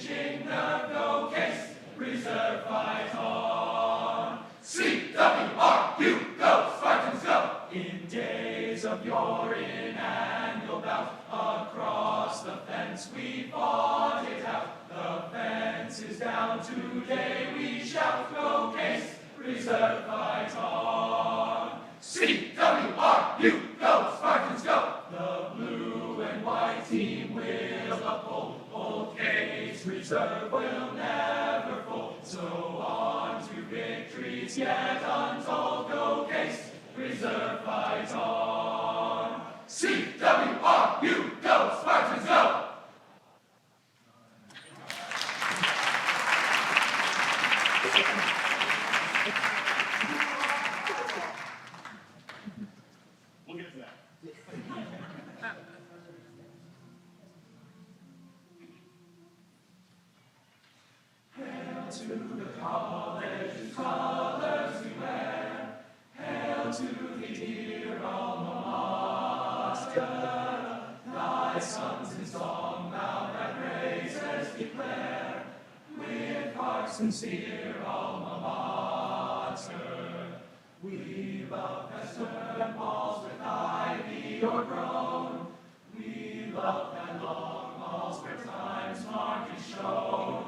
finishing nerve, go Case, reserve fight on. CWRU, go Spartans go! In days of yore, in annual bout, across the fence we fought it out. The fence is down, today we shout, go Case, reserve fight on. CWRU, go Spartans go! The blue and white team will uphold, Old Case Reserve will never fold. So on to victories yet untold, go Case Reserve fight on. CWRU, go Spartans go! We'll get to that. Hail to the college whose colors we wear. Hail to the dear alma mater. Thy sons in song thou thy praises declare. With heart sincere alma mater. We love Hester walls with ivy o'ergrown. We love thy long halls where time's mark is shown.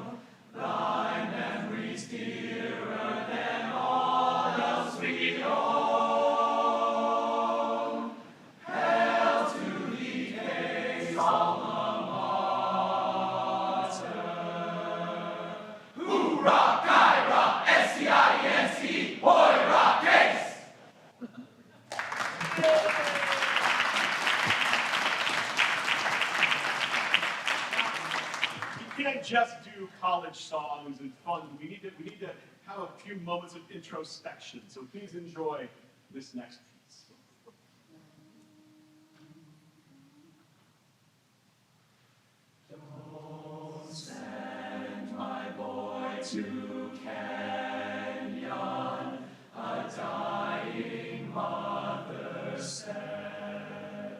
Thy memories dearer than all else we own. Hail to thee, Case alma mater. Hoorah, Kyra, S-C-I-N-C, Hoira, Case! You can't just do college songs and fun. We need to have a few moments of introspection. So please enjoy this next piece. Don't send my boy to Kenyon, a dying mother said.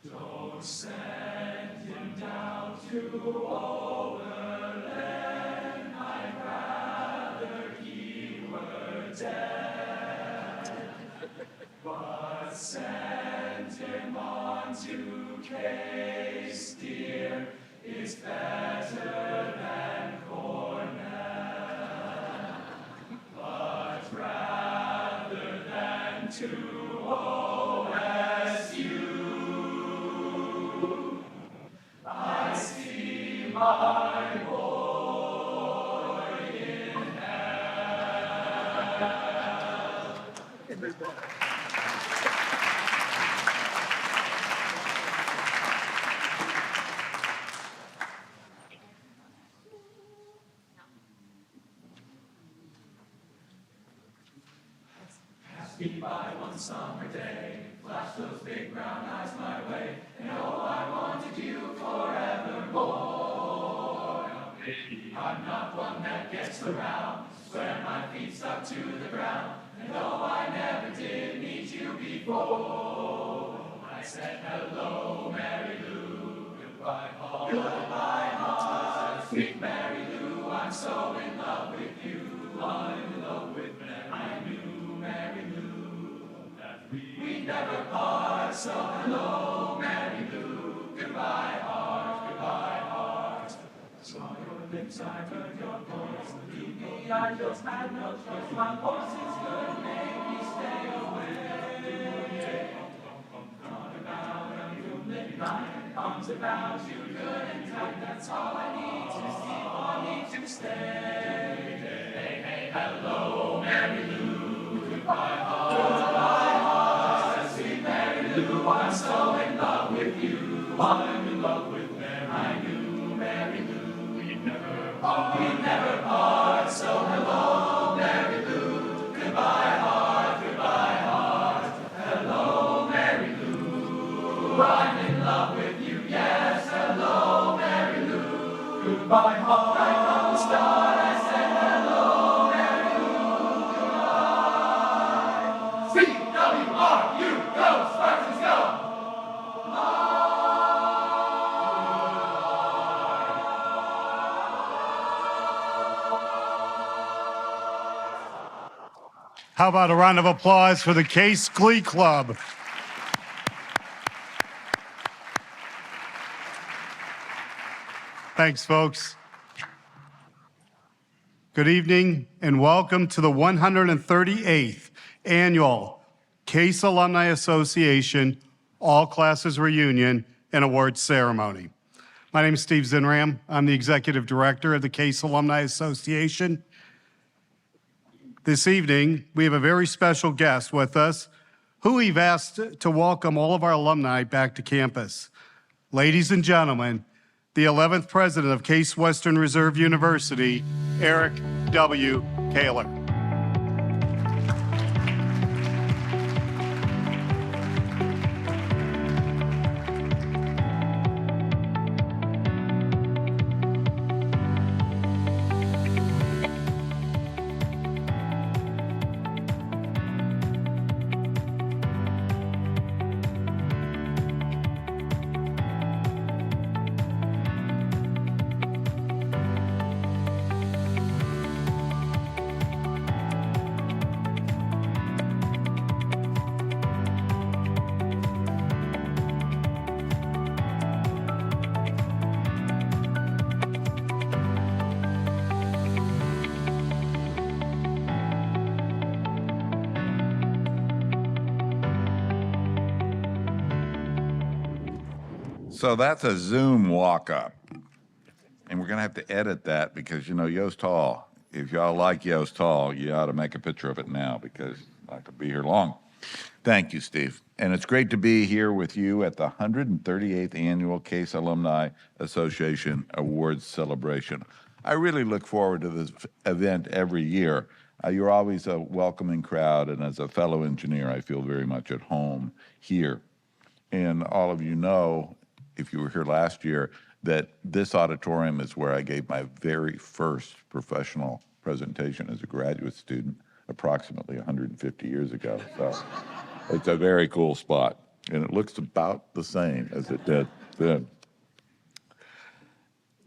Don't send him down to Oberlin, I'd rather he were dead. But send him on to Case, dear, is better than Cornell. But rather than to OSU, I see my boy in hell. Pass me by one summer day, flash those big brown eyes my way, and oh, I wanted you forevermore. Now, baby, I'm not one that gets around, swear my feet stuck to the ground, and though I never did meet you before, I said hello, Mary Lou, goodbye, Paul, goodbye, heart, sweet Mary Lou, I'm so in love with you, I'm in love with Mary. I knew Mary Lou that we never part, so hello, Mary Lou, goodbye, heart, goodbye, heart. Saw your lips, I heard your voice, believe me, I just had no choice, my horse is good, maybe stay away. Thought about until midnight, arms about you good and tight, that's all I need to see for me to stay. Hey, hey, hello, Mary Lou, goodbye, heart, goodbye, heart, sweet Mary Lou, I'm so in love with you, I'm in love with Mary. I knew Mary Lou, we'd never part, so hello, Mary Lou, goodbye, heart, hello, Mary Lou, I'm in love with you, yes, hello, Mary Lou, goodbye, heart, right from the start, I said hello, Mary Lou, goodbye. CWRU, go, Spartans, go! How about a round of applause for the Case Glee Club? Thanks, folks. Good evening and welcome to the 138th Annual Case Alumni Association All Classes Reunion and Awards Ceremony. My name is Steve Zinram. I'm the Executive Director of the Case Alumni Association. This evening, we have a very special guest with us who we've asked to welcome all of our alumni back to campus. Ladies and gentlemen, the 11th President of Case Western Reserve University, Eric W. Kaler. So that's a Zoom walk-up. And we're going to have to edit that because, you know, Yost Hall, if y'all like Yost Hall, you ought to make a picture of it now because I could be here long. Thank you, Steve. And it's great to be here with you at the 138th Annual Case Alumni Association Awards Celebration. I really look forward to this event every year. You're always a welcoming crowd, and as a fellow engineer, I feel very much at home here. And all of you know, if you were here last year, that this auditorium is where I gave my very first professional presentation as a graduate student approximately 150 years ago. So it's a very cool spot, and it looks about the same as it did then.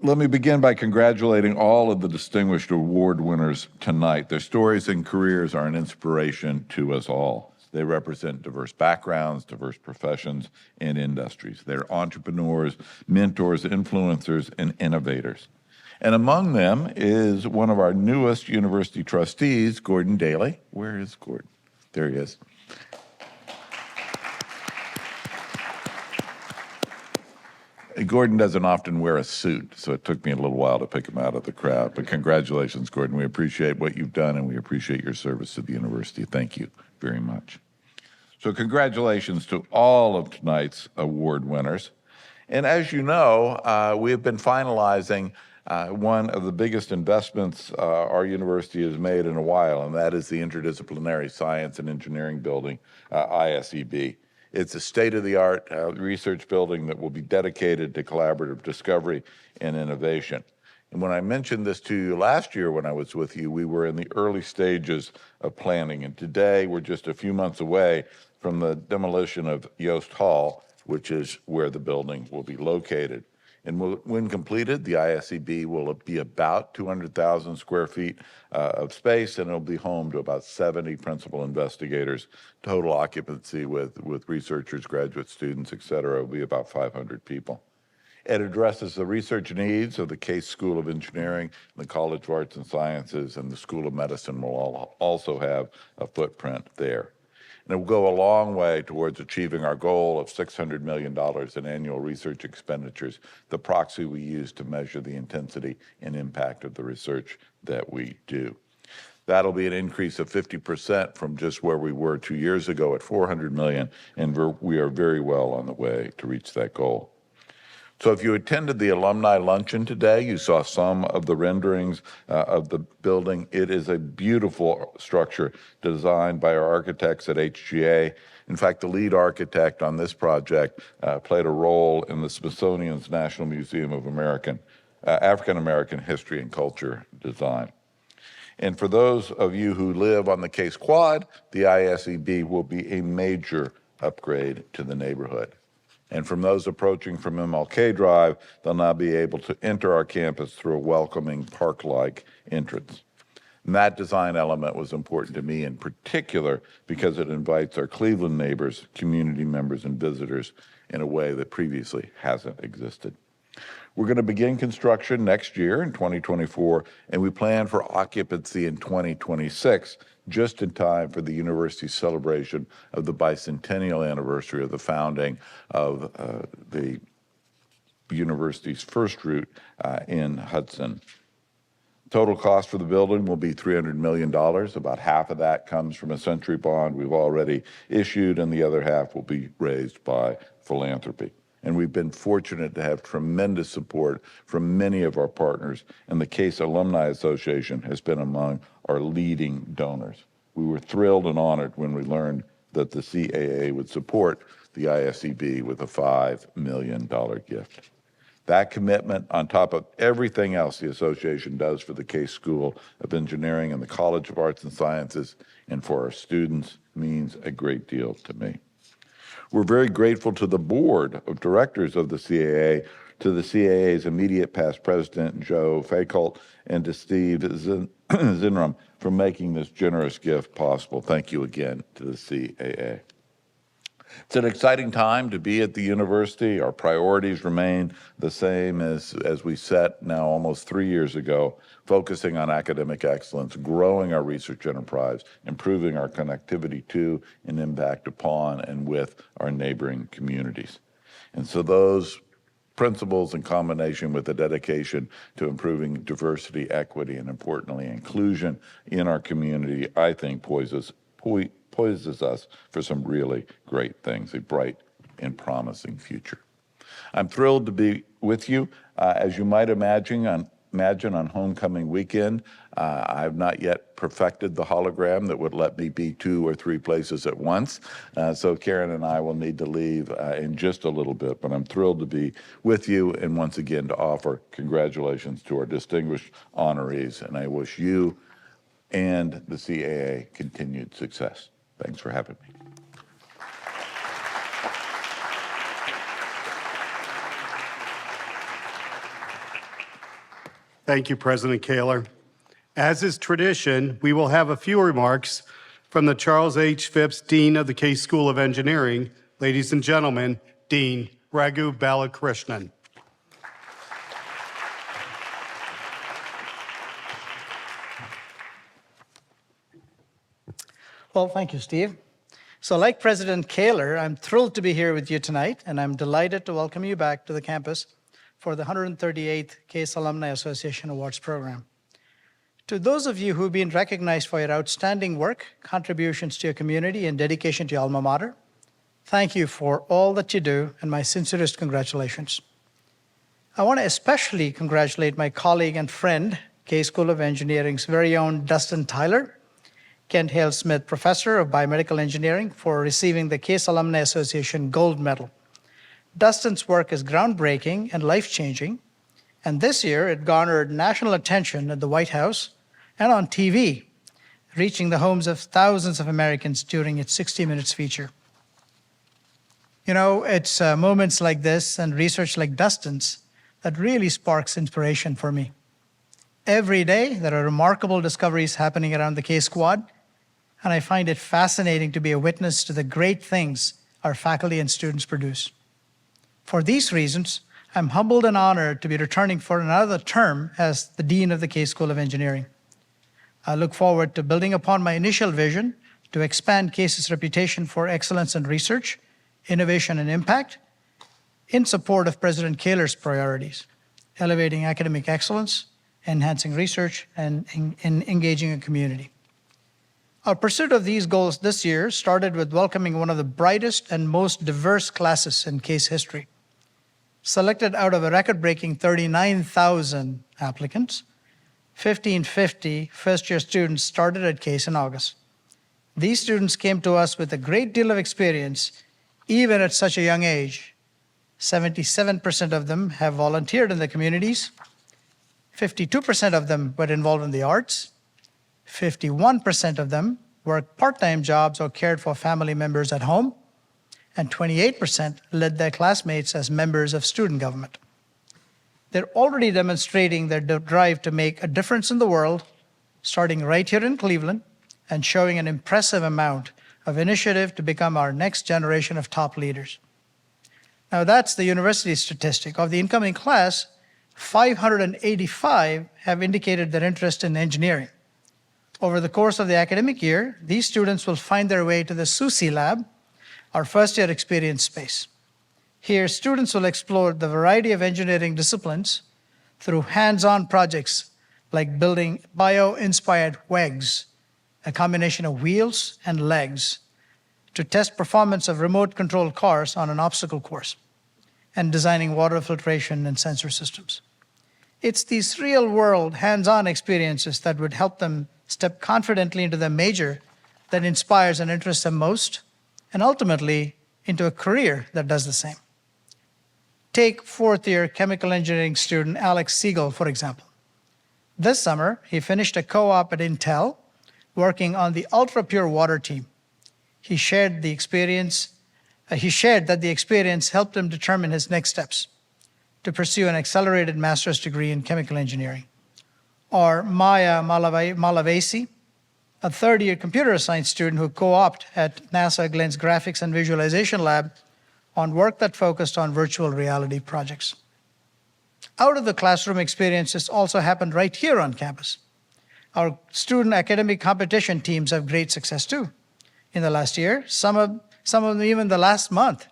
Let me begin by congratulating all of the distinguished award winners tonight. Their stories and careers are an inspiration to us all. They represent diverse backgrounds, diverse professions, and industries. They're entrepreneurs, mentors, influencers, and innovators. And among them is one of our newest university trustees, Gordon Daly. Where is Gordon? There he is. Gordon doesn't often wear a suit, so it took me a little while to pick him out of the crowd. But congratulations, Gordon. We appreciate what you've done, and we appreciate your service to the university. Thank you very much. So congratulations to all of tonight's award winners. And as you know, we have been finalizing one of the biggest investments our university has made in a while, and that is the Interdisciplinary Science and Engineering Building, ISEB. It's a state-of-the-art research building that will be dedicated to collaborative discovery and innovation. And when I mentioned this to you last year when I was with you, we were in the early stages of planning. And today we're just a few months away from the demolition of Yost Hall, which is where the building will be located. And when completed, the ISEB will be about 200,000 square feet of space, and it'll be home to about 70 principal investigators. Total occupancy with researchers, graduate students, et cetera, will be about 500 people. It addresses the research needs of the Case School of Engineering, the College of Arts and Sciences, and the School of Medicine will also have a footprint there. And it will go a long way towards achieving our goal of $600 million in annual research expenditures, the proxy we use to measure the intensity and impact of the research that we do. That'll be an increase of 50% from just where we were 2 years ago at $400 million, and we are very well on the way to reach that goal. So if you attended the alumni luncheon today, you saw some of the renderings of the building. It is a beautiful structure designed by our architects at HGA. In fact, the lead architect on this project played a role in the Smithsonian's National Museum of African American History and Culture Design. And for those of you who live on the Case Quad, the ISEB will be a major upgrade to the neighborhood. And from those approaching from MLK Drive, they'll now be able to enter our campus through a welcoming park-like entrance. And that design element was important to me in particular because it invites our Cleveland neighbors, community members, and visitors in a way that previously hasn't existed. We're going to begin construction next year in 2024, and we plan for occupancy in 2026, just in time for the university's celebration of the bicentennial anniversary of the founding of the university's first route in Hudson. Total cost for the building will be $300 million. About half of that comes from a century bond we've already issued, and the other half will be raised by philanthropy. And we've been fortunate to have tremendous support from many of our partners, and the Case Alumni Association has been among our leading donors. We were thrilled and honored when we learned that the CAA would support the ISEB with a $5 million gift. That commitment, on top of everything else the association does for the Case School of Engineering and the College of Arts and Sciences and for our students, means a great deal to me. We're very grateful to the board of directors of the CAA, to the CAA's immediate past president, Joe Fakolt, and to Steve Zinram for making this generous gift possible. Thank you again to the CAA. It's an exciting time to be at the university. Our priorities remain the same as we set now almost 3 years ago, focusing on academic excellence, growing our research enterprise, improving our connectivity to and impact upon and with our neighboring communities. And so those principles in combination with the dedication to improving diversity, equity, and importantly, inclusion in our community, I think poises us for some really great things, a bright and promising future. I'm thrilled to be with you. As you might imagine on homecoming weekend, I've not yet perfected the hologram that would let me be 2 or 3 places at once. So Karen and I will need to leave in just a little bit, but I'm thrilled to be with you and once again to offer congratulations to our distinguished honorees, and I wish you and the CAA continued success. Thanks for having me. Thank you, President Kaler. As is tradition, we will have a few remarks from the Charles H. Phipps Dean of the Case School of Engineering. Ladies and gentlemen, Dean Raghu Balakrishnan. Well, thank you, Steve. So like President Kaler, I'm thrilled to be here with you tonight, and I'm delighted to welcome you back to the campus for the 138th Case Alumni Association Awards program. To those of you who've been recognized for your outstanding work, contributions to your community, and dedication to your alma mater, thank you for all that you do, and my sincerest congratulations. I want to especially congratulate my colleague and friend, Case School of Engineering's very own Dustin Tyler, Kent Hale Smith Professor of Biomedical Engineering, for receiving the Case Alumni Association Gold Medal. Dustin's work is groundbreaking and life-changing, and this year it garnered national attention at the White House and on TV, reaching the homes of thousands of Americans during its 60 Minutes feature. You know, it's moments like this and research like Dustin's that really sparks inspiration for me. Every day, there are remarkable discoveries happening around the Case Squad, and I find it fascinating to be a witness to the great things our faculty and students produce. For these reasons, I'm humbled and honored to be returning for another term as the Dean of the Case School of Engineering. I look forward to building upon my initial vision to expand Case's reputation for excellence in research, innovation, and impact in support of President Kaler's priorities, elevating academic excellence, enhancing research, and engaging a community. Our pursuit of these goals this year started with welcoming one of the brightest and most diverse classes in Case history. Selected out of a record-breaking 39,000 applicants, 1,550 first-year students started at Case in August. These students came to us with a great deal of experience, even at such a young age. 77% of them have volunteered in the communities, 52% of them were involved in the arts, 51% of them worked part-time jobs or cared for family members at home, and 28% led their classmates as members of student government. They're already demonstrating their drive to make a difference in the world starting right here in Cleveland and showing an impressive amount of initiative to become our next generation of top leaders. Now, that's the university statistic. Of the incoming class, 585 have indicated their interest in engineering. Over the course of the academic year, these students will find their way to the SUSI Lab, our first-year experience space. Here, students will explore the variety of engineering disciplines through hands-on projects like building bio-inspired WEGs, a combination of wheels and legs, to test performance of remote-controlled cars on an obstacle course, and designing water filtration and sensor systems. It's these real-world, hands-on experiences that would help them step confidently into the major that inspires and interests them most, and ultimately into a career that does the same. Take fourth-year chemical engineering student Alex Siegel, for example. This summer, he finished a co-op at Intel, working on the ultra-pure water team. He shared that the experience helped him determine his next steps to pursue an accelerated master's degree in chemical engineering. Or Maya Malavasi, a third-year computer science student who co-opted at NASA Glenn's Graphics and Visualization Lab on work that focused on virtual reality projects. Out-of-the-classroom experiences also happened right here on campus. Our student academic competition teams have great success too. In the last year, some of them even the last month.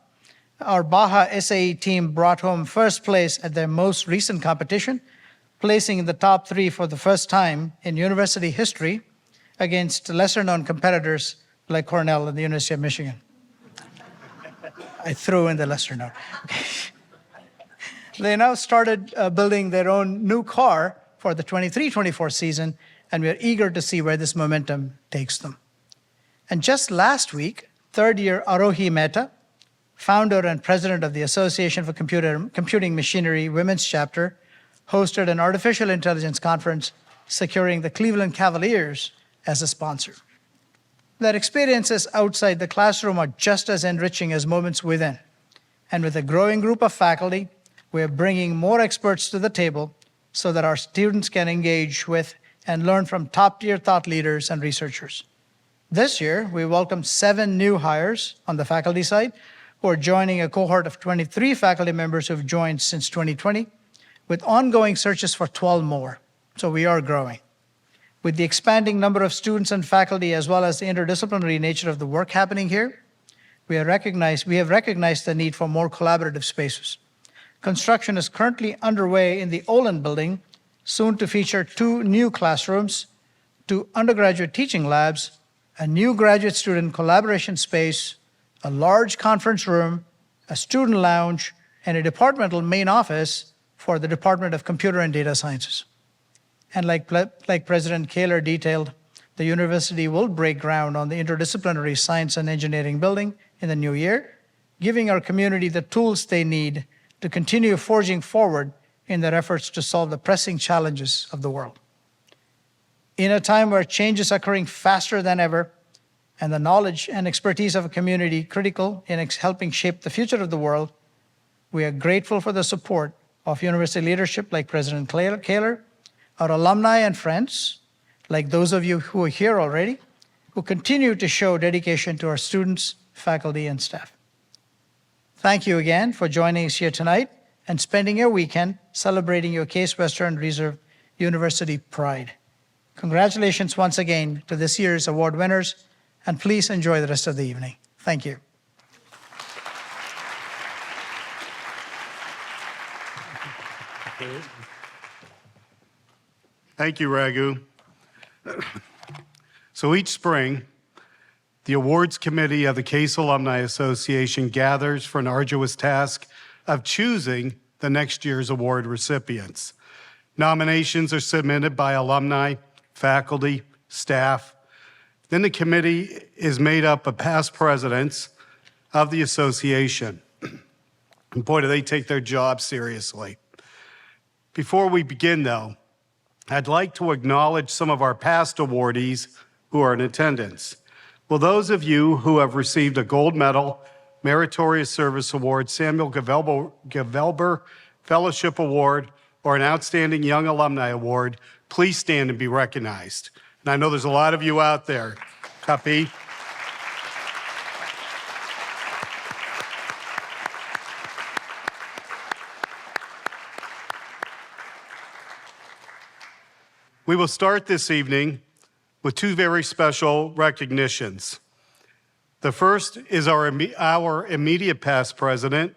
Our Baja SAE team brought home first place at their most recent competition, placing in the top 3 for the first time in university history against lesser-known competitors like Cornell and the University of Michigan. I threw in the lesser-known. They now started building their own new car for the 23-24 season, and we're eager to see where this momentum takes them. And just last week, third-year Arohi Mehta, founder and president of the Association for Computing Machinery Women's Chapter, hosted an artificial intelligence conference, securing the Cleveland Cavaliers as a sponsor. Their experiences outside the classroom are just as enriching as moments within. And with a growing group of faculty, we're bringing more experts to the table so that our students can engage with and learn from top-tier thought leaders and researchers. This year, we welcomed 7 new hires on the faculty side who are joining a cohort of 23 faculty members who have joined since 2020, with ongoing searches for 12 more. So we are growing. With the expanding number of students and faculty, as well as the interdisciplinary nature of the work happening here, we have recognized the need for more collaborative spaces. Construction is currently underway in the Olin building, soon to feature 2 new classrooms, 2 undergraduate teaching labs, a new graduate student collaboration space, a large conference room, a student lounge, and a departmental main office for the Department of Computer and Data Sciences. And like President Kaler detailed, the university will break ground on the interdisciplinary science and engineering building in the new year, giving our community the tools they need to continue forging forward in their efforts to solve the pressing challenges of the world. In a time where change is occurring faster than ever, and the knowledge and expertise of a community critical in helping shape the future of the world, we are grateful for the support of university leadership like President Kaler, our alumni and friends, like those of you who are here already, who continue to show dedication to our students, faculty, and staff. Thank you again for joining us here tonight and spending your weekend celebrating your Case Western Reserve University pride. Congratulations once again to this year's award winners, and please enjoy the rest of the evening. Thank you. Thank you, Raghu. So each spring, the awards committee of the Case Alumni Association gathers for an arduous task of choosing the next year's award recipients. Nominations are submitted by alumni, faculty, staff. Then the committee is made up of past presidents of the association. And boy, do they take their job seriously. Before we begin, though, I'd like to acknowledge some of our past awardees who are in attendance. Will those of you who have received a gold medal, Meritorious Service Award, Samuel Gavelber Fellowship Award, or an Outstanding Young Alumni Award, please stand and be recognized. And I know there's a lot of you out there. Copy. We will start this evening with two very special recognitions. The first is our immediate past president,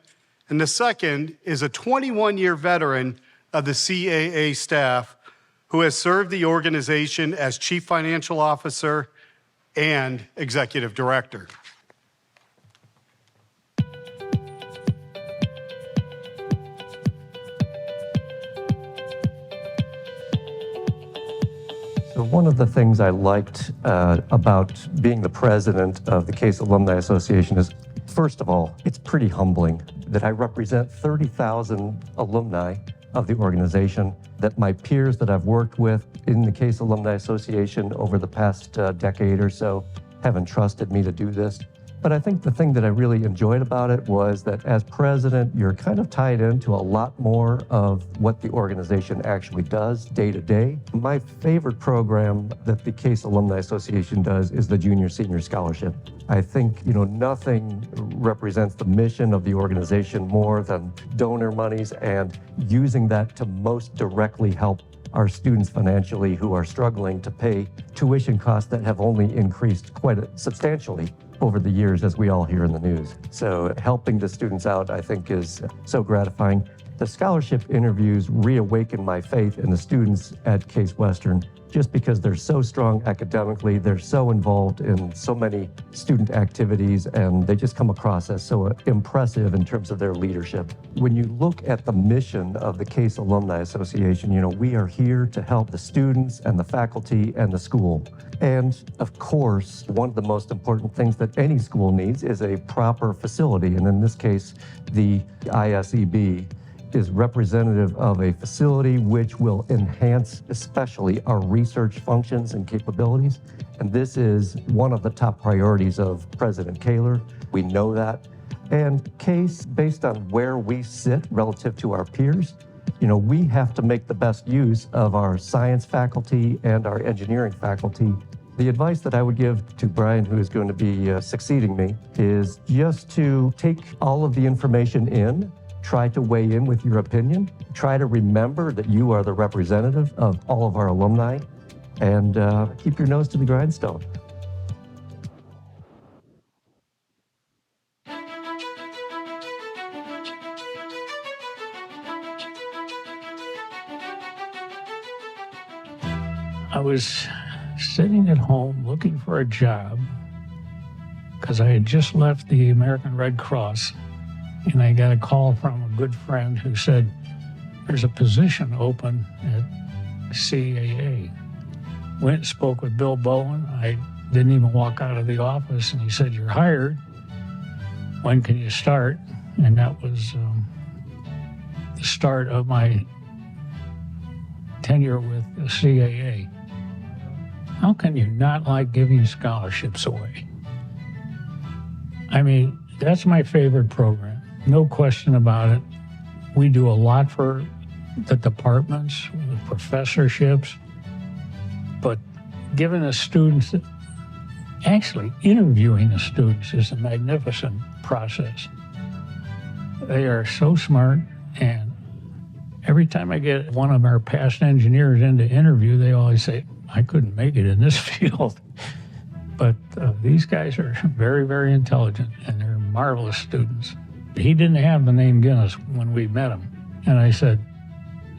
and the second is a 21-year veteran of the CAA staff who has served the organization as Chief Financial Officer and Executive Director. So one of the things I liked about being the president of the Case Alumni Association is, first of all, it's pretty humbling that I represent 30,000 alumni of the organization, that my peers that I've worked with in the Case Alumni Association over the past decade or so have entrusted me to do this. But I think the thing that I really enjoyed about it was that as president, you're kind of tied into a lot more of what the organization actually does day to day. My favorite program that the Case Alumni Association does is the Junior Senior Scholarship. I think, nothing represents the mission of the organization more than donor monies and using that to most directly help our students financially who are struggling to pay tuition costs that have only increased quite substantially over the years, as we all hear in the news. So helping the students out, I think, is so gratifying. The scholarship interviews reawaken my faith in the students at Case Western, just because they're so strong academically, they're so involved in so many student activities, and they just come across as so impressive in terms of their leadership. When you look at the mission of the Case Alumni Association, we are here to help the students and the faculty and the school. And of course, one of the most important things that any school needs is a proper facility. And in this case, the ISEB is representative of a facility which will enhance especially our research functions and capabilities. And this is one of the top priorities of President Kaler. We know that. And Case, based on where we sit relative to our peers, we have to make the best use of our science faculty and our engineering faculty. The advice that I would give to Brian, who is going to be succeeding me, is just to take all of the information in, try to weigh in with your opinion, try to remember that you are the representative of all of our alumni, and keep your nose to the grindstone. I was sitting at home looking for a job because I had just left the American Red Cross, and I got a call from a good friend who said, there's a position open at CAA. Went and spoke with Bill Bowen. I didn't even walk out of the office, and he said, you're hired. When can you start? And that was the start of my tenure with the CAA. How can you not like giving scholarships away? I mean, that's my favorite program, no question about it. We do a lot for the departments, the professorships, but giving the students, actually interviewing the students is a magnificent process. They are so smart, and every time I get one of our past engineers in to interview, they always say, I couldn't make it in this field. But these guys are very, very intelligent, and they're marvelous students. He didn't have the name Guinness when we met him. And I said,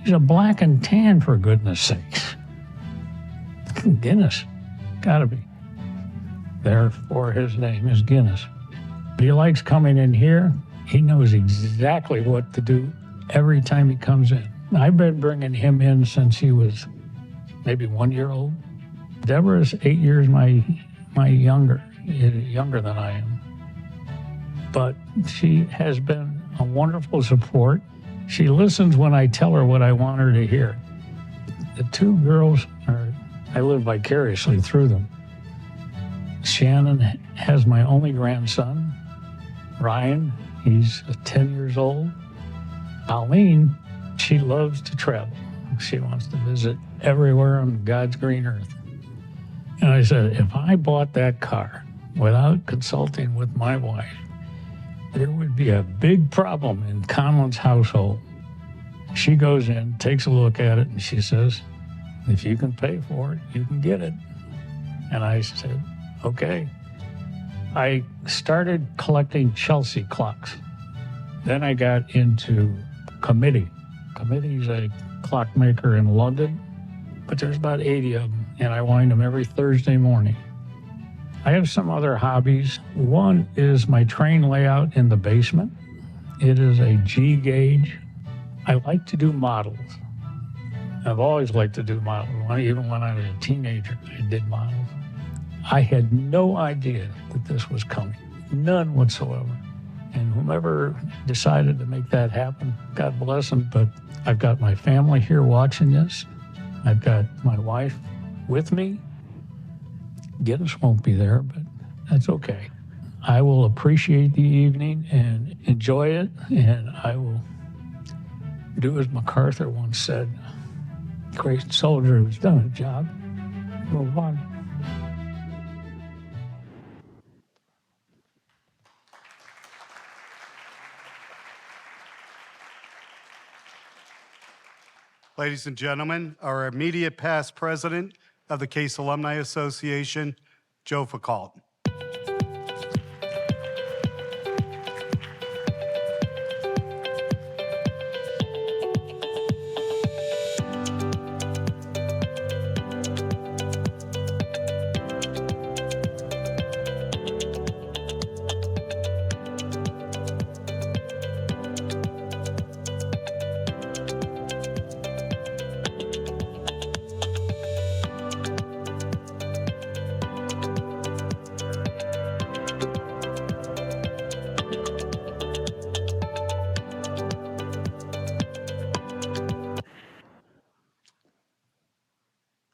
he's a black and tan, for goodness sakes. Guinness, gotta be. Therefore, his name is Guinness. He likes coming in here. He knows exactly what to do every time he comes in. I've been bringing him in since he was maybe 1 year old. Deborah's 8 years my younger than I am. But she has been a wonderful support. She listens when I tell her what I want her to hear. The two girls I live vicariously through them. Shannon has my only grandson, Ryan. He's 10 years old. Pauline, she loves to travel. She wants to visit everywhere on God's green earth. And I said, if I bought that car without consulting with my wife, there would be a big problem in Conlon's household. She goes in, takes a look at it, and she says, if you can pay for it, you can get it. And I said, okay. I started collecting Chelsea clocks. Then I got into Committee. Committee's a clockmaker in London, but there's about 80 of them, and I wind them every Thursday morning. I have some other hobbies. One is my train layout in the basement. It is a G gauge. I like to do models. I've always liked to do models. Even when I was a teenager, I did models. I had no idea that this was coming, none whatsoever. And whomever decided to make that happen, God bless them, but I've got my family here watching this. I've got my wife with me. Guinness won't be there, but that's okay. I will appreciate the evening and enjoy it, and I will do as MacArthur once said, great soldier who's done a job, move on. Ladies and gentlemen, our immediate past president of the Case Alumni Association, Joe Foucault.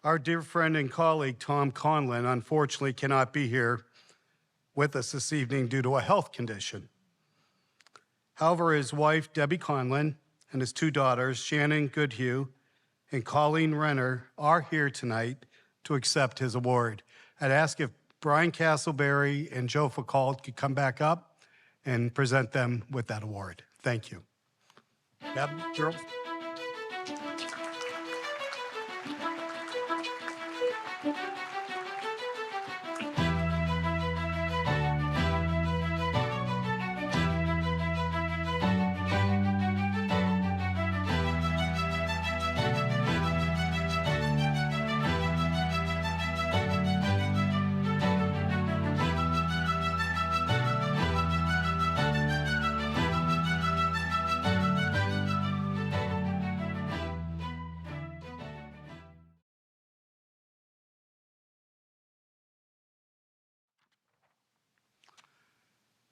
Our dear friend and colleague, Tom Conlon, unfortunately cannot be here with us this evening due to a health condition. However, his wife, Debbie Conlon, and his two daughters, Shannon Goodhue and Colleen Renner, are here tonight to accept his award. I'd ask if Brian Castleberry and Joe Foucault could come back up and present them with that award. Thank you. Deb, girls.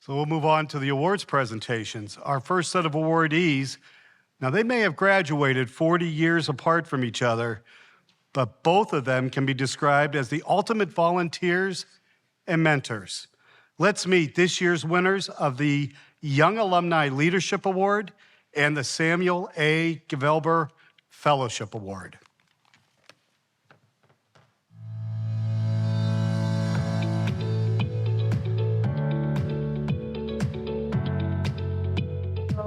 So we'll move on to the awards presentations. Our first set of awardees, now they may have graduated 40 years apart from each other, but both of them can be described as the ultimate volunteers and mentors. Let's meet this year's winners of the Young Alumni Leadership Award and the Samuel A. Gevelber Fellowship Award.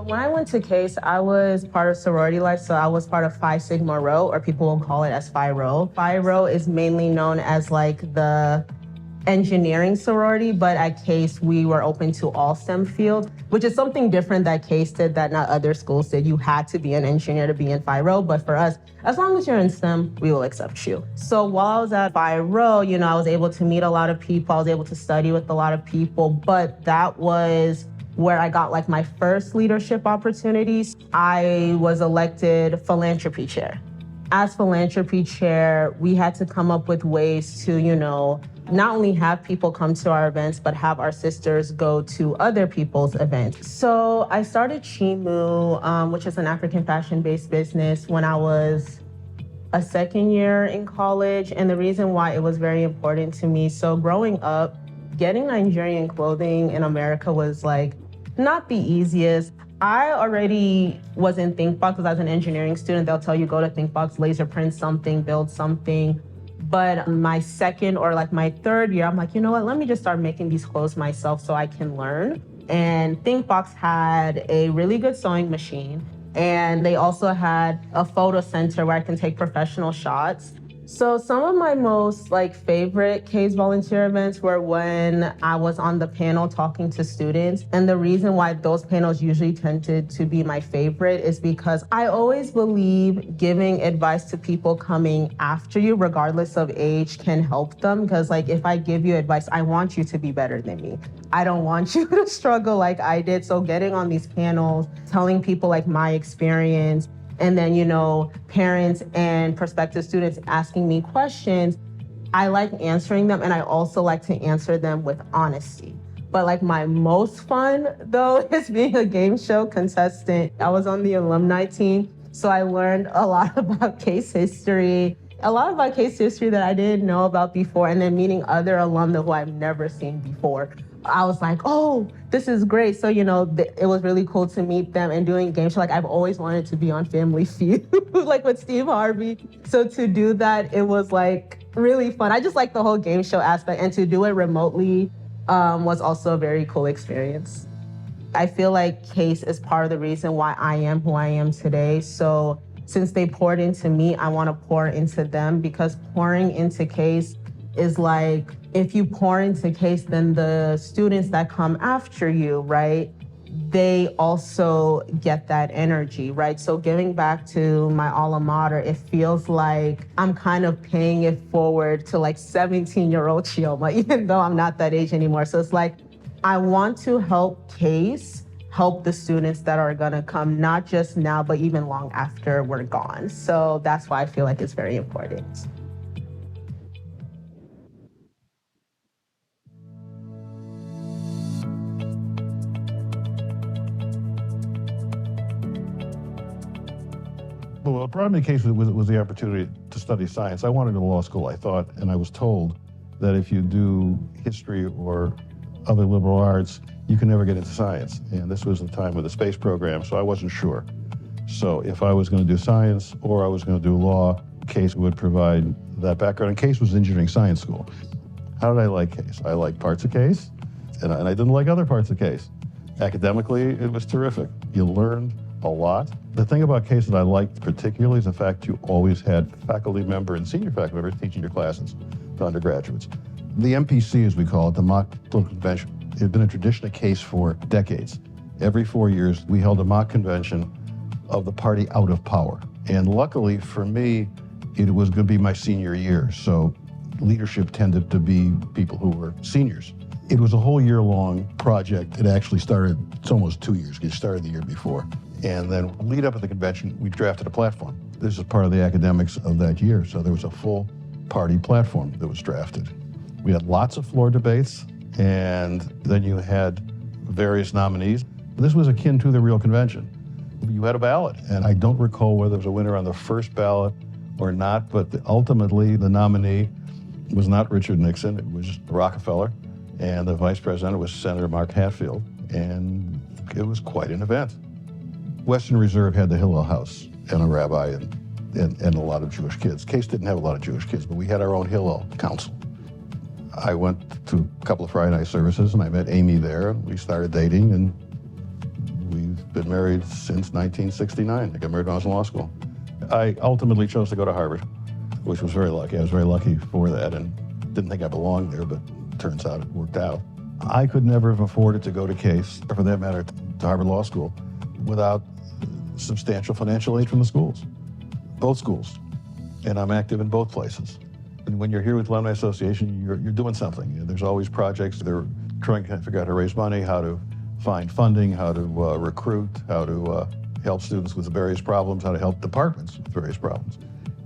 When I went to CASE, I was part of sorority life, so I was part of Phi Sigma Rho, or people will call it as Phi Rho. Phi Rho is mainly known as like the engineering sorority, but at CASE, we were open to all STEM fields, which is something different that CASE did that not other schools did. You had to be an engineer to be in Phi Rho, but for us, as long as you're in STEM, we will accept you. So while I was at Phi Rho, I was able to meet a lot of people, I was able to study with a lot of people, but that was where I got like my first leadership opportunities. I was elected philanthropy chair. As philanthropy chair, we had to come up with ways to, not only have people come to our events, but have our sisters go to other people's events. So I started Chimu, which is an African fashion-based business, when I was a second year in college. And the reason why it was very important to me, so growing up, getting Nigerian clothing in America was like not the easiest. I already was in ThinkBox because I was an engineering student. They'll tell you go to ThinkBox, laser print something, build something. But my second or like my third year, I'm like, you know what, let me just start making these clothes myself so I can learn. And ThinkBox had a really good sewing machine. And they also had a photo center where I can take professional shots. So some of my most favorite CASE volunteer events were when I was on the panel talking to students. And the reason why those panels usually tended to be my favorite is because I always believe giving advice to people coming after you, regardless of age, can help them. Because if I give you advice, I want you to be better than me. I don't want you to struggle like I did. So getting on these panels, telling people my experience, and then, parents and prospective students asking me questions, I like answering them, and I also like to answer them with honesty. But my most fun, though, is being a game show contestant. I was on the alumni team, so I learned a lot about case history, that I didn't know about before, and then meeting other alumni who I've never seen before. I was like, oh, this is great. So, it was really cool to meet them and doing game show. I've always wanted to be on Family Feud, with Steve Harvey. So to do that, it was really fun. I just like the whole game show aspect, and to do it remotely was also a very cool experience. I feel like CASE is part of the reason why I am who I am today. So since they poured into me, I want to pour into them, because pouring into CASE is if you pour into CASE, then the students that come after you, right, they also get that energy, right? So giving back to my alma mater, it feels like I'm kind of paying it forward to 17-year-old Chioma, even though I'm not that age anymore. So it's I want to help CASE help the students that are gonna come, not just now, but even long after we're gone. So that's why I feel like it's very important. Well, what brought me to CASE was the opportunity to study science. I wanted to go to law school, I thought, and I was told that if you do history or other liberal arts, you can never get into science. And this was the time of the space program, so I wasn't sure. So if I was going to do science or I was going to do law, CASE would provide that background. And CASE was engineering science school. How did I like CASE? I liked parts of CASE, and I didn't like other parts of CASE. Academically, it was terrific. You learned a lot. The thing about CASE that I liked particularly is the fact you always had faculty member and senior faculty members teaching your classes to undergraduates. The MPC, as we call it, the mock political convention, it had been a tradition at CASE for decades. Every 4 years, we held a mock convention of the party out of power. And luckily for me, it was going to be my senior year, so leadership tended to be people who were seniors. It was a whole year-long project. It actually started, it's almost 2 years, it started the year before. And then lead up to the convention, we drafted a platform. This is part of the academics of that year, so there was a full party platform that was drafted. We had lots of floor debates, and then you had various nominees. This was akin to the real convention. You had a ballot, and I don't recall whether there was a winner on the first ballot or not, but ultimately the nominee was not Richard Nixon, it was Rockefeller, and the vice president was Senator Mark Hatfield, and it was quite an event. Western Reserve had the Hillel House and a rabbi and a lot of Jewish kids. CASE didn't have a lot of Jewish kids, but we had our own Hillel council. I went to a couple of Friday night services and I met Amy there. We started dating and we've been married since 1969. I got married when I was in law school. I ultimately chose to go to Harvard, which was very lucky. I was very lucky for that and didn't think I belonged there, but turns out it worked out. I could never have afforded to go to CASE, or for that matter, to Harvard Law School, without substantial financial aid from the schools, both schools. And I'm active in both places. And when you're here with Alumni Association, you're doing something. There's always projects. They're trying to figure out how to raise money, how to find funding, how to recruit, how to help students with various problems, how to help departments with various problems.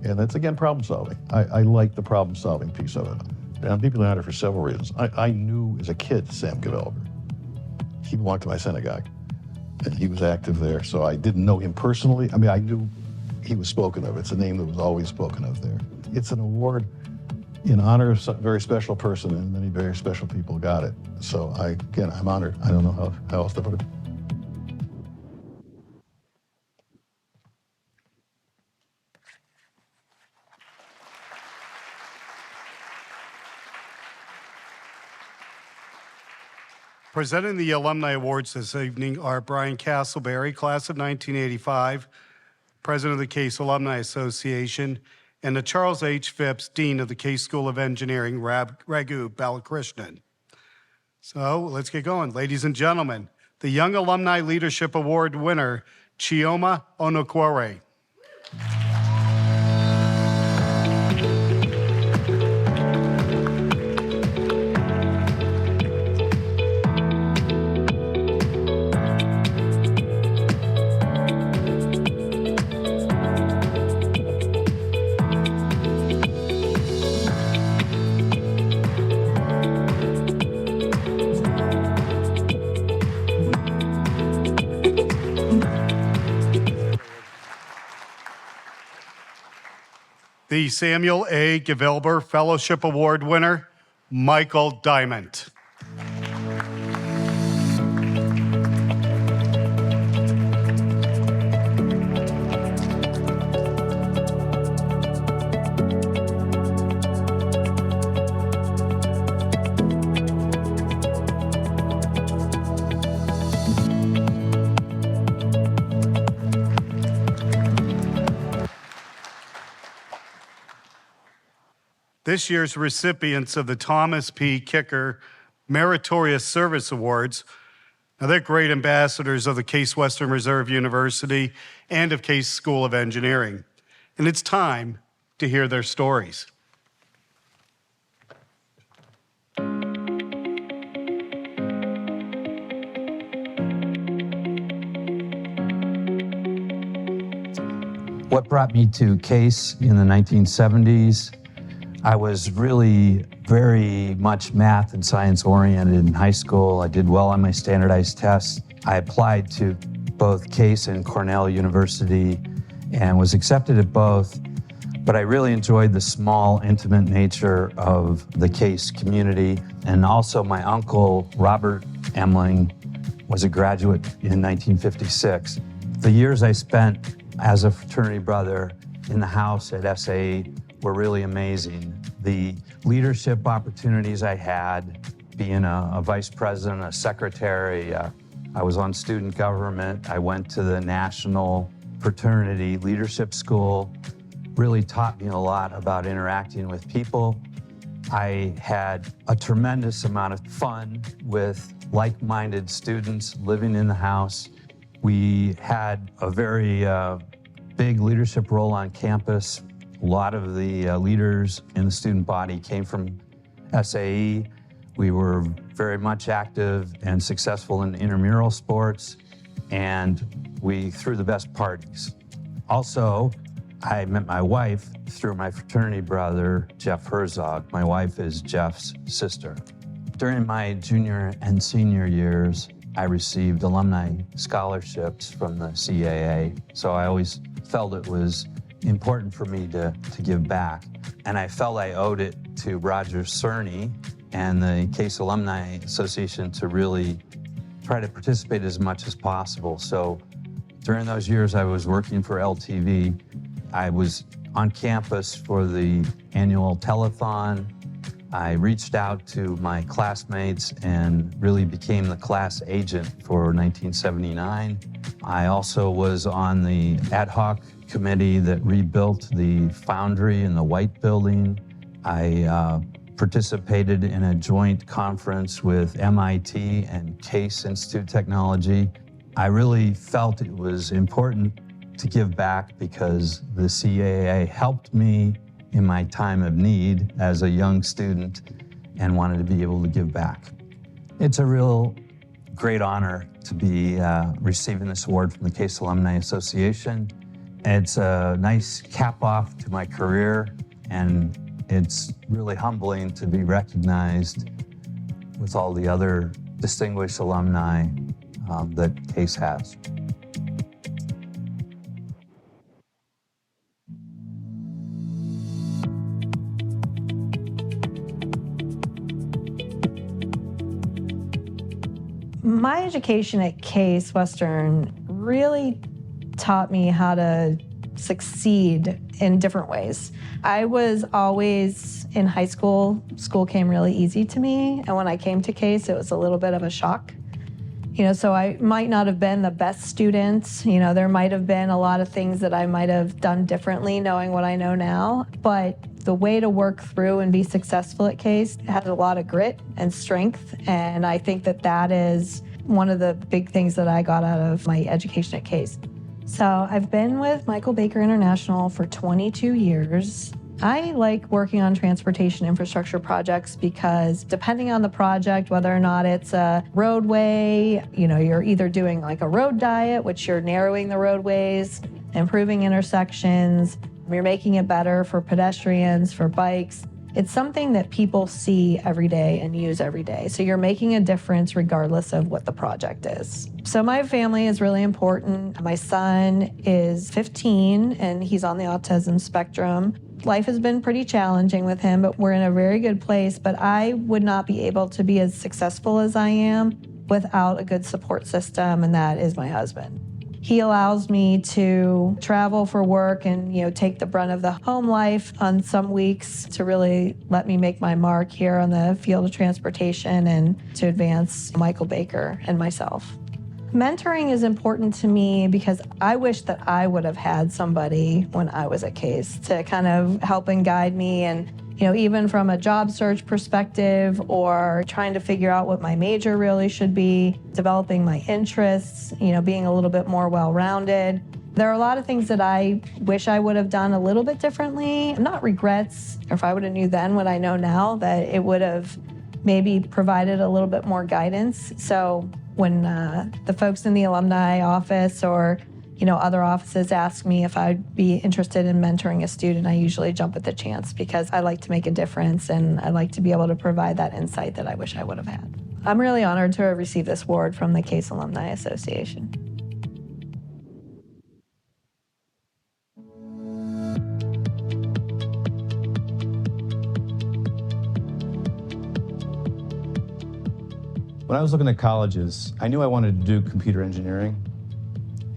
And that's, again, problem solving. I like the problem solving piece of it. And I'm deeply honored for several reasons. I knew as a kid Sam Gevelber. He belonged to my synagogue, and he was active there. So I didn't know him personally. I mean, I knew he was spoken of. It's a name that was always spoken of there. It's an award in honor of a very special person, and many very special people got it. So I'm honored. I don't know how else to put it. Presenting the Alumni Awards this evening are Brian Castleberry, class of 1985, president of the Case Alumni Association, and the Charles H. Phipps, dean of the Case School of Engineering, Raghu Balakrishnan. So let's get going. Ladies and gentlemen, the Young Alumni Leadership Award winner, Chioma Onokwore. The Samuel A. Gevelber Fellowship Award winner, Michael Diamond. This year's recipients of the Thomas P. Kicker Meritorious Service Awards, now they're great ambassadors of the Case Western Reserve University and of Case School of Engineering. And it's time to hear their stories. What brought me to Case in the 1970s? I was really very much math and science oriented in high school. I did well on my standardized tests. I applied to both Case and Cornell University and was accepted at both, but I really enjoyed the small, intimate nature of the Case community. And also my uncle, Robert Emling, was a graduate in 1956. The years I spent as a fraternity brother in the house at SAE were really amazing. The leadership opportunities I had, being a vice president, a secretary, I was on student government, I went to the National Fraternity Leadership School, really taught me a lot about interacting with people. I had a tremendous amount of fun with like-minded students living in the house. We had a very big leadership role on campus. A lot of the leaders in the student body came from SAE. We were very much active and successful in intramural sports, and we threw the best parties. Also, I met my wife through my fraternity brother, Jeff Herzog. My wife is Jeff's sister. During my junior and senior years, I received alumni scholarships from the CAA, so I always felt it was important for me to give back. And I felt I owed it to Roger Cerny and the Case Alumni Association to really try to participate as much as possible. So during those years I was working for LTV. I was on campus for the annual telethon. I reached out to my classmates and really became the class agent for 1979. I also was on the ad hoc committee that rebuilt the foundry in the White Building. I participated in a joint conference with MIT and Case Institute of Technology. I really felt it was important to give back because the CAA helped me in my time of need as a young student and wanted to be able to give back. It's a real great honor to be receiving this award from the Case Alumni Association. It's a nice cap off to my career, and it's really humbling to be recognized with all the other distinguished alumni that Case has. My education at Case Western really taught me how to succeed in different ways. I was always in high school, school came really easy to me. And when I came to CASE, it was a little bit of a shock. So I might not have been the best student. There might have been a lot of things that I might have done differently knowing what I know now. But the way to work through and be successful at CASE had a lot of grit and strength. And I think that that is one of the big things that I got out of my education at CASE. So I've been with Michael Baker International for 22 years. I like working on transportation infrastructure projects because depending on the project, whether or not it's a roadway, you're either doing like a road diet, which you're narrowing the roadways, improving intersections, you're making it better for pedestrians, for bikes. It's something that people see every day and use every day. So you're making a difference regardless of what the project is. So my family is really important. My son is 15 and he's on the autism spectrum. Life has been pretty challenging with him, but we're in a very good place. But I would not be able to be as successful as I am without a good support system, and that is my husband. He allows me to travel for work and, take the brunt of the home life on some weeks to really let me make my mark here on the field of transportation and to advance Michael Baker and myself. Mentoring is important to me because I wish that I would have had somebody when I was at CASE to kind of help and guide me, and even from a job search perspective or trying to figure out what my major really should be, developing my interests, being a little bit more well-rounded. There are a lot of things that I wish I would have done a little bit differently, not regrets, or if I would have knew then what I know now, that it would have maybe provided a little bit more guidance. So when the folks in the alumni office or other offices ask me if I'd be interested in mentoring a student, I usually jump at the chance because I like to make a difference and I like to be able to provide that insight that I wish I would have had. I'm really honored to have received this award from the CASE Alumni Association. When I was looking at colleges, I knew I wanted to do computer engineering.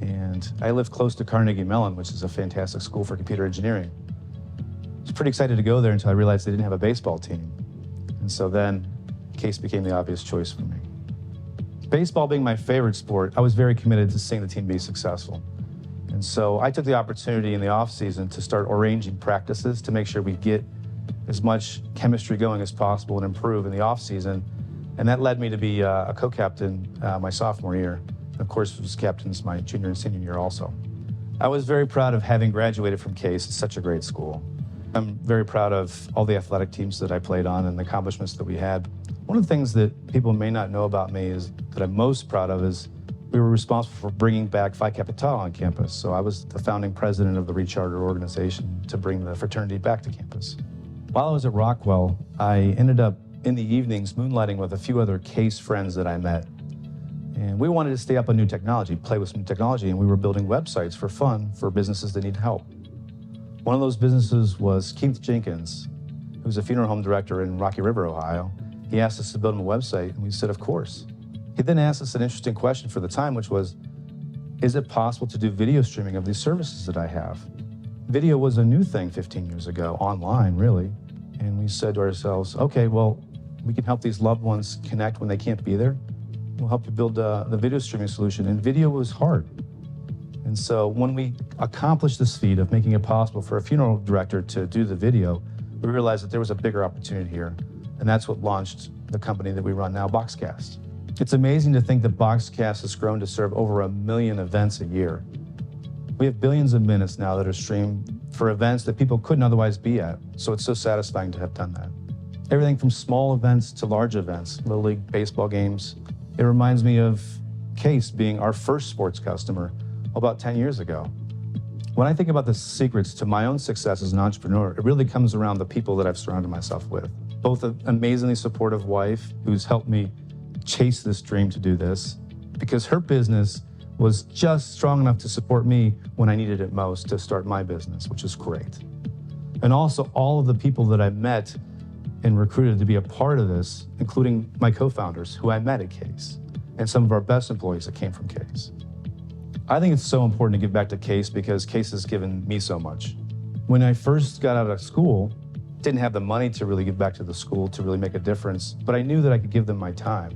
And I lived close to Carnegie Mellon, which is a fantastic school for computer engineering. I was pretty excited to go there until I realized they didn't have a baseball team. And so then CASE became the obvious choice for me. Baseball being my favorite sport, I was very committed to seeing the team be successful. And so I took the opportunity in the off season to start arranging practices to make sure we get as much chemistry going as possible and improve in the off season. And that led me to be a co-captain my sophomore year. And of course, was captains my junior and senior year also. I was very proud of having graduated from CASE. It's such a great school. I'm very proud of all the athletic teams that I played on and the accomplishments that we had. One of the things that people may not know about me is that I'm most proud of is we were responsible for bringing back Phi Kappa Tau on campus. So I was the founding president of the recharter organization to bring the fraternity back to campus. While I was at Rockwell, I ended up in the evenings moonlighting with a few other CASE friends that I met. And we wanted to stay up on new technology, play with some technology, and we were building websites for fun for businesses that need help. One of those businesses was Keith Jenkins, who's a funeral home director in Rocky River, Ohio. He asked us to build him a website, and we said, of course. He then asked us an interesting question for the time, which was, is it possible to do video streaming of these services that I have? Video was a new thing 15 years ago, online, really. And we said to ourselves, okay, well, we can help these loved ones connect when they can't be there. We'll help you build the video streaming solution. And video was hard. And so when we accomplished this feat of making it possible for a funeral director to do the video, we realized that there was a bigger opportunity here. And that's what launched the company that we run now, Boxcast. It's amazing to think that Boxcast has grown to serve over 1 million events a year. We have billions of minutes now that are streamed for events that people couldn't otherwise be at. So it's so satisfying to have done that. Everything from small events to large events, Little League baseball games. It reminds me of CASE being our first sports customer about 10 years ago. When I think about the secrets to my own success as an entrepreneur, it really comes around the people that I've surrounded myself with. Both an amazingly supportive wife who's helped me chase this dream to do this, because her business was just strong enough to support me when I needed it most to start my business, which is great. And also all of the people that I met and recruited to be a part of this, including my co-founders who I met at CASE, and some of our best employees that came from CASE. I think it's so important to give back to CASE because CASE has given me so much. When I first got out of school, didn't have the money to really give back to the school to really make a difference, but I knew that I could give them my time.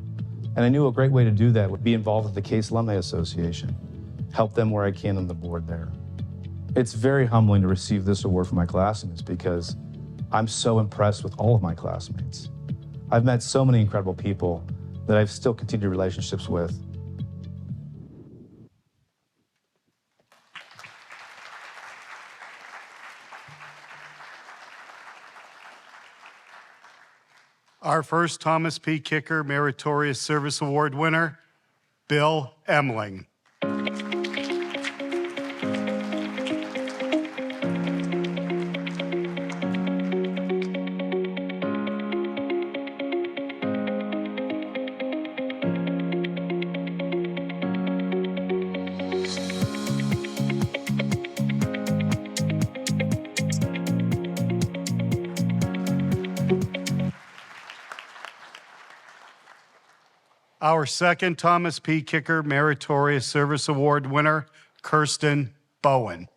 And I knew a great way to do that would be involved with the CASE Alumni Association, help them where I can on the board there. It's very humbling to receive this award from my classmates because I'm so impressed with all of my classmates. I've met so many incredible people that I've still continued relationships with. Our first Thomas P. Kicker Meritorious Service Award winner, Bill Emling. Our second Thomas P. Kicker Meritorious Service Award winner, Kirsten Bowen.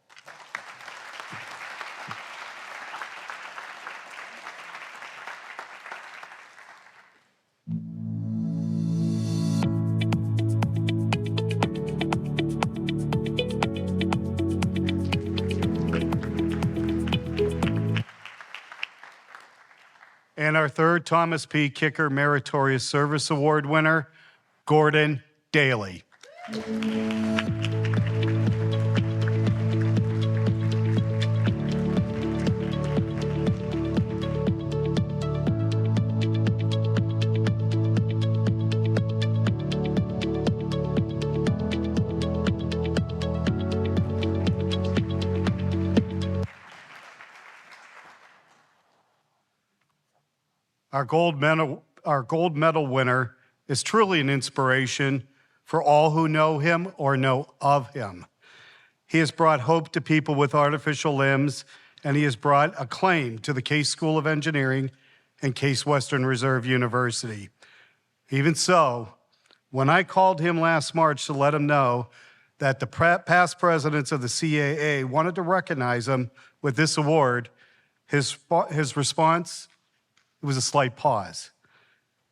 And our third Thomas P. Kicker Meritorious Service Award winner, Gordon Daly. Our gold medal winner is truly an inspiration for all who know him or know of him. He has brought hope to people with artificial limbs, and he has brought acclaim to the Case School of Engineering and Case Western Reserve University. Even so, when I called him last March to let him know that the past presidents of the CAA wanted to recognize him with this award, his response, it was a slight pause.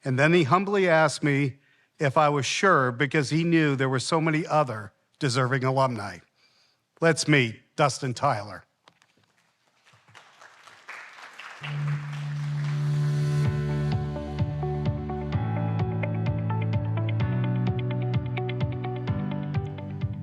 And then he humbly asked me if I was sure because he knew there were so many other deserving alumni. Let's meet Dustin Tyler.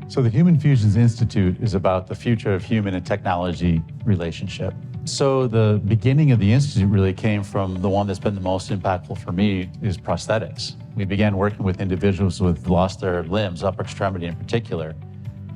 So the Human Fusions Institute is about the future of human and technology relationship. So the beginning of the Institute really came from the one that's been the most impactful for me is prosthetics. We began working with individuals who have lost their limbs, upper extremity in particular.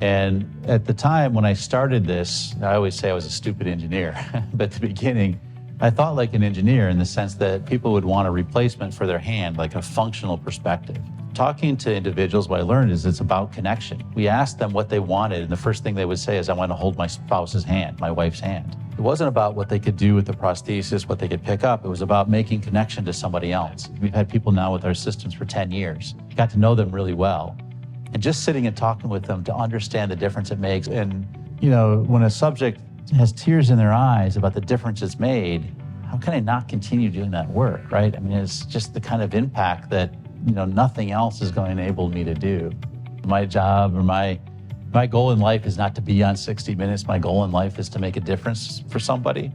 And at the time when I started this, I always say I was a stupid engineer. But at the beginning, I thought like an engineer in the sense that people would want a replacement for their hand, like a functional perspective. Talking to individuals, what I learned is it's about connection. We asked them what they wanted, and the first thing they would say is, I want to hold my spouse's hand, my wife's hand. It wasn't about what they could do with the prosthesis, what they could pick up. It was about making connection to somebody else. We've had people now with our systems for 10 years. Got to know them really well. And just sitting and talking with them to understand the difference it makes. And, you know, when a subject has tears in their eyes about the difference it's made, how can I not continue doing that work, right? I mean, it's just the kind of impact that, you know, nothing else is going to enable me to do. My job or my goal in life is not to be on 60 Minutes. My goal in life is to make a difference for somebody.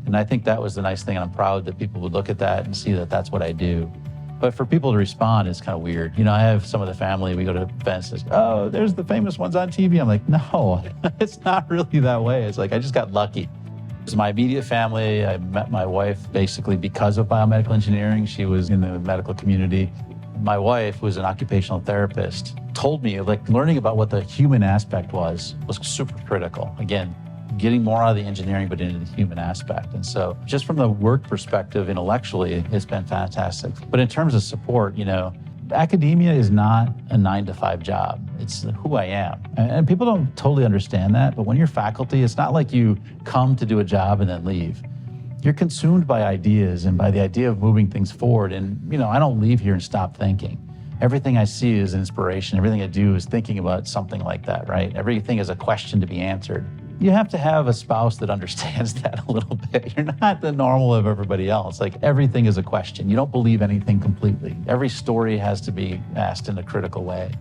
And I think that was the nice thing. And I'm proud that people would look at that and see that that's what I do. But for people to respond, it's kind of weird. You know, I have some of the family, we go to events, and oh, there's the famous ones on TV. I'm like, no, it's not really that way. It's like, I just got lucky. It was my immediate family. I met my wife basically because of biomedical engineering. She was in the medical community. My wife, who was an occupational therapist, told me like learning about what the human aspect was super critical. Again, getting more out of the engineering, but into the human aspect. And so just from the work perspective, intellectually, it's been fantastic. But in terms of support, you know, academia is not a 9-to-5 job. It's who I am. And people don't totally understand that, but when you're faculty, it's not like you come to do a job and then leave. You're consumed by ideas and by the idea of moving things forward. And, you know, I don't leave here and stop thinking. Everything I see is inspiration. Everything I do is thinking about something like that, right? Everything is a question to be answered. You have to have a spouse that understands that a little bit. You're not the normal of everybody else. Like, everything is a question. You don't believe anything completely. Every story has to be asked in a critical way.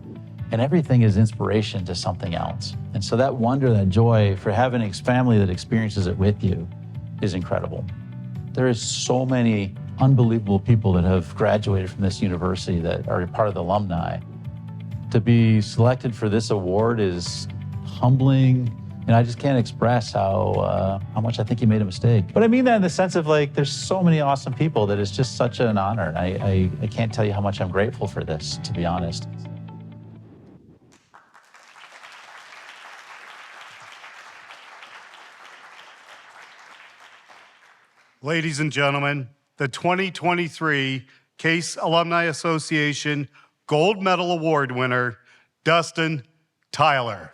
And everything is inspiration to something else. And so that wonder, that joy for having a family that experiences it with you is incredible. There is so many unbelievable people that have graduated from this university that are part of the alumni. To be selected for this award is humbling, and I just can't express how much I think you made a mistake. But I mean that in the sense of, like, there's so many awesome people that it's just such an honor. I can't tell you how much I'm grateful for this, to be honest. Ladies and gentlemen, the 2023 Case Alumni Association Gold Medal Award winner, Dustin Tyler.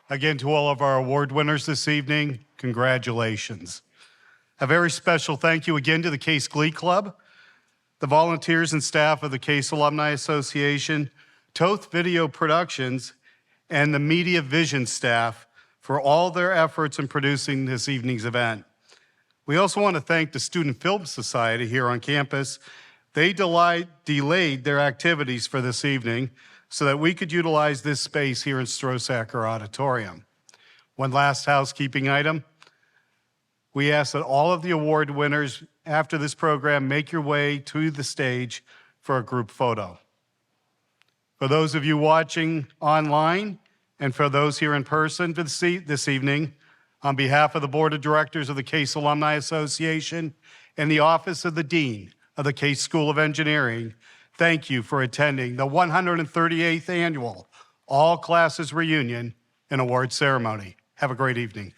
Again, to all of our award winners this evening, congratulations. A very special thank you again to the Case Glee Club, the volunteers and staff of the Case Alumni Association, Toth Video Productions, and the Media Vision staff for all their efforts in producing this evening's event. We also want to thank the Student Film Society here on campus. They delayed their activities for this evening so that we could utilize this space here in Strosacker Auditorium. One last housekeeping item. We ask that all of the award winners after this program make your way to the stage for a group photo. For those of you watching online and for those here in person this evening, on behalf of the Board of Directors of the Case Alumni Association and the Office of the Dean of the Case School of Engineering, thank you for attending the 138th Annual All Classes Reunion and Award Ceremony. Have a great evening.